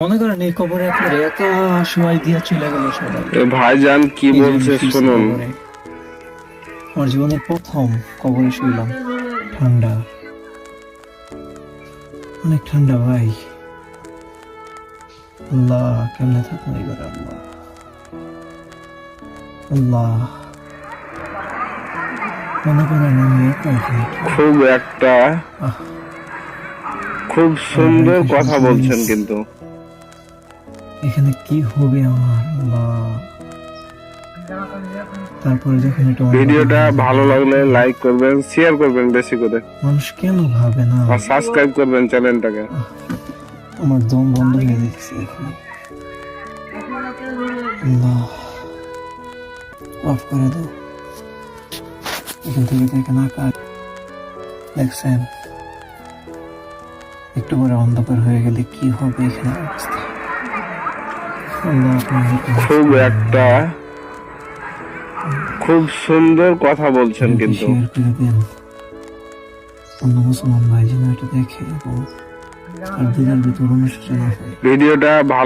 মনে করেন এই কবরে আপনার একা সময় দিয়ে চলে গেল সবাই। ভাইজান কি এই যে আমি বলছে শুইছি শুনুন। কবরে। আমার জীবনের প্রথম কবরে শুইলাম। ঠান্ডা, অনেক ঠান্ডা ভাই। আল্লাহ, কেমনে থাকবো এবার? আল্লাহ আল্লাহ, মনে করেন আমি একা এখানে। আহ, খুব আমার সুন্দর ভাইকে কথা শুনতে বলছেন দিস। কিন্তু এখানে কি হবে আমার? আল্লাহ। তারপরে যখন এটা ভিডিওটা ভালো লাগলে লাইক করবেন, শেয়ার করবেন বেশি করে, মানুষ কেন ভাবে না? আর সাবস্ক্রাইব করবেন চ্যানেলটাকে। আমার দম বন্ধ হয়ে যাচ্ছে এখন। আল্লাহ, মাফ করে দাও। এখান থেকে দেখেন আকাশ, দেখছেন? একটু পরে অন্ধকার হয়ে গেলে কি হবে এখানে অবস্থা? আল্লাহ, আপনি আমাকে মাফ করেন। খুব সুন্দর কথা বলছেন ভিডিওটি কিন্তু শেয়ার করে দেন, অন্য মুসলমান ভাই যেন এটা দেখে এবং আর দিদার ভিতর অনুশোচনা হয়। ভিডিওটা ভালো